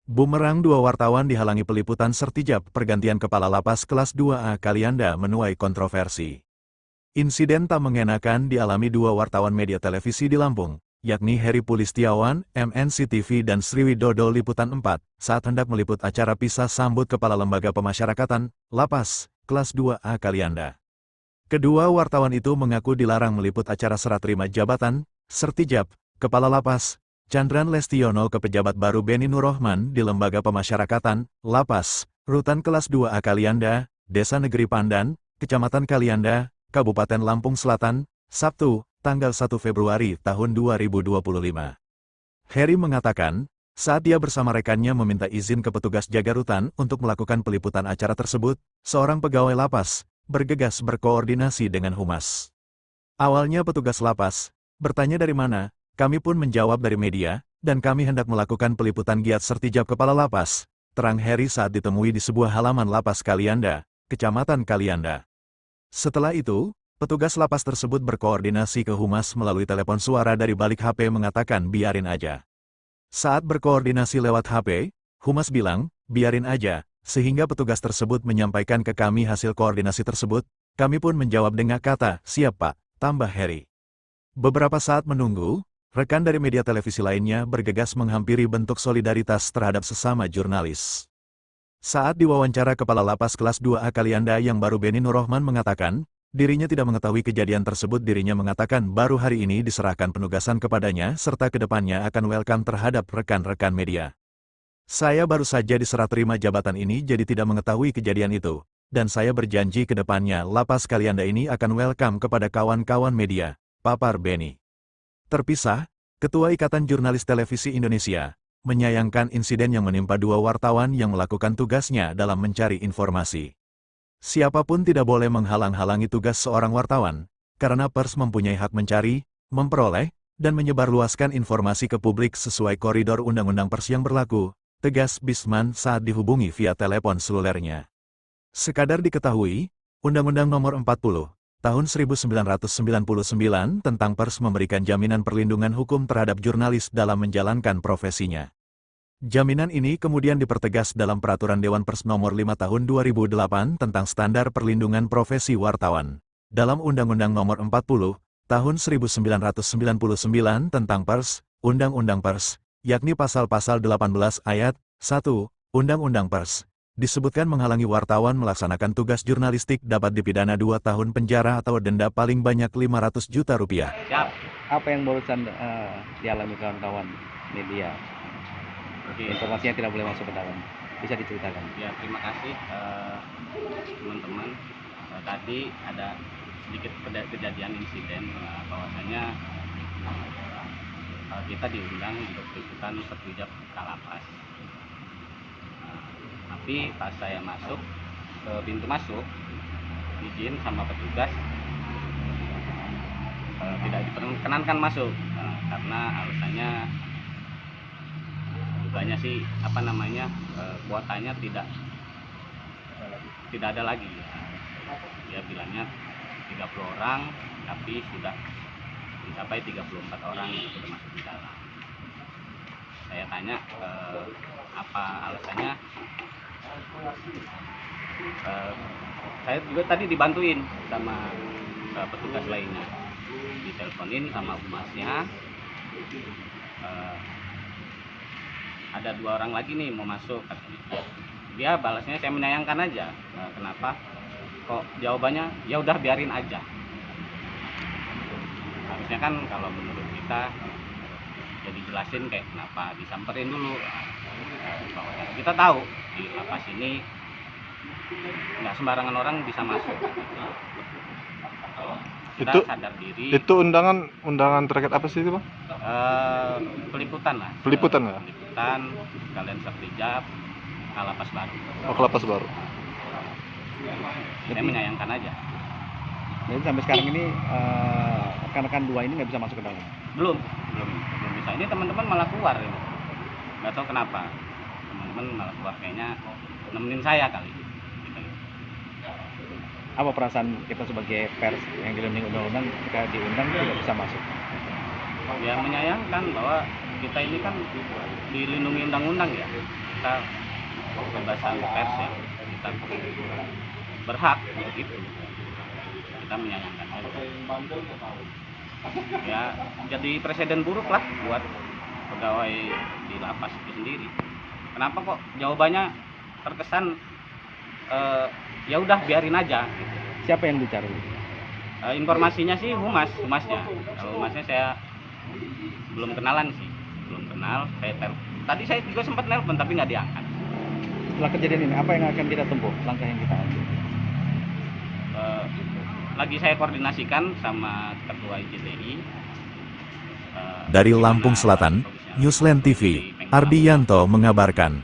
Bumerang dua wartawan dihalangi peliputan sertijab pergantian kepala lapas kelas 2A Kalianda menuai kontroversi. Insiden tak mengenakan dialami dua wartawan media televisi di Lampung, yakni Heri Pulistiawan, MNC TV dan Sriwidodo Liputan 4, saat hendak meliput acara pisah sambut Kepala Lembaga Pemasyarakatan, Lapas, kelas 2A Kalianda. Kedua wartawan itu mengaku dilarang meliput acara serah terima jabatan, sertijab, Kepala Lapas, Chandran Lestiono ke pejabat baru Beni Nurrohman di Lembaga Pemasyarakatan, Lapas, Rutan Kelas 2A Kalianda, Desa Negeri Pandan, Kecamatan Kalianda, Kabupaten Lampung Selatan, Sabtu, tanggal 1 Februari tahun 2025. Heri mengatakan, saat dia bersama rekannya meminta izin ke petugas jaga rutan untuk melakukan peliputan acara tersebut, seorang pegawai lapas bergegas berkoordinasi dengan humas. Awalnya petugas lapas bertanya dari mana, kami pun menjawab dari media, dan kami hendak melakukan peliputan giat sertijab kepala lapas, terang Heri saat ditemui di sebuah halaman lapas Kalianda, Kecamatan Kalianda. Setelah itu, petugas lapas tersebut berkoordinasi ke humas melalui telepon suara dari balik HP mengatakan biarin aja. Saat berkoordinasi lewat HP, humas bilang, biarin aja, sehingga petugas tersebut menyampaikan ke kami hasil koordinasi tersebut, kami pun menjawab dengan kata, siap Pak, tambah Heri. Beberapa saat menunggu, rekan dari media televisi lainnya bergegas menghampiri bentuk solidaritas terhadap sesama jurnalis. Saat diwawancara Kepala Lapas Kelas 2A Kalianda yang baru Beni Nurrohman mengatakan, dirinya tidak mengetahui kejadian tersebut. Dirinya mengatakan baru hari ini diserahkan penugasan kepadanya serta kedepannya akan welcome terhadap rekan-rekan media. Saya baru saja diserah terima jabatan ini jadi tidak mengetahui kejadian itu, dan saya berjanji kedepannya Lapas Kalianda ini akan welcome kepada kawan-kawan media, papar Beni. Terpisah, Ketua Ikatan Jurnalis Televisi Indonesia menyayangkan insiden yang menimpa dua wartawan yang melakukan tugasnya dalam mencari informasi. Siapapun tidak boleh menghalang-halangi tugas seorang wartawan, karena pers mempunyai hak mencari, memperoleh, dan menyebarluaskan informasi ke publik sesuai koridor Undang-Undang Pers yang berlaku, tegas Bisman saat dihubungi via telepon selulernya. Sekadar diketahui, Undang-Undang Nomor 40 Tahun 1999 tentang pers memberikan jaminan perlindungan hukum terhadap jurnalis dalam menjalankan profesinya. Jaminan ini kemudian dipertegas dalam Peraturan Dewan Pers Nomor 5 Tahun 2008 tentang Standar Perlindungan Profesi Wartawan. Dalam Undang-Undang Nomor 40 Tahun 1999 tentang Pers, Undang-Undang Pers, yakni pasal-pasal 18 ayat 1 Undang-Undang Pers, disebutkan menghalangi wartawan melaksanakan tugas jurnalistik dapat dipidana 2 tahun penjara atau denda paling banyak 500 juta rupiah. Siap. Apa yang barusan dialami kawan-kawan media? Oke. Informasinya tidak boleh masuk ke dalam. Bisa diceritakan? Ya, terima kasih teman-teman. Tadi ada sedikit kejadian insiden bahwasanya kita diundang untuk peliputan sertijab Kalapas. Tapi pas saya masuk ke pintu masuk, izin sama petugas tidak diperkenankan masuk karena alasannya dugaannya sih kuotanya tidak ada lagi. Dia bilangnya 30 orang, tapi sudah mencapai 34 orang yang sudah masuk di dalam. Saya tanya apa alasannya. Saya juga tadi dibantuin sama petugas lainnya, diteleponin sama humasnya. Ada 2 orang lagi nih mau masuk, katanya. Dia balasnya saya menyayangkan aja. Kenapa? Kok jawabannya ya udah biarin aja. Harusnya kan kalau menurut kita ya dijelasin kayak kenapa disamperin dulu. Bahwa kita tahu di lapas ini nggak sembarangan orang bisa masuk. Kita sadar diri. Itu undangan terkait apa sih itu, Bang? Peliputan lah. Peliputan ya? Peliputan kalian sertijab Kalapas Baru. Oh, Kalapas Baru. Saya menyayangkan aja. Jadi sampai sekarang ini rekan-rekan 2 ini nggak bisa masuk ke dalam? Belum bisa. Ini teman-teman malah keluar ini. Nggak tahu kenapa. Teman-teman malah keluar, kayaknya nemenin saya kali. Gitu. Apa perasaan kita sebagai pers yang dilindungi undang-undang ketika diundang tidak bisa masuk? Ya menyayangkan bahwa kita ini kan dilindungi undang-undang ya, kita kebebasan pers ya, kita berhak untuk itu, kita menyayangkan saja. Ya jadi presiden buruk lah buat pegawai di lapas itu sendiri. Kenapa kok jawabannya terkesan ya udah biarin aja gitu. Siapa yang bicara? Informasinya sih humasnya. Kalau humasnya saya belum kenalan sih, belum kenal. Tadi saya juga sempat nelpon tapi nggak diangkat. Setelah kejadian ini, apa yang akan kita tempuh? Langkah yang kita ambil? Lagi saya koordinasikan sama ketua IJTI. Dari Lampung Selatan, Newsland TV, Ardiyanto mengabarkan.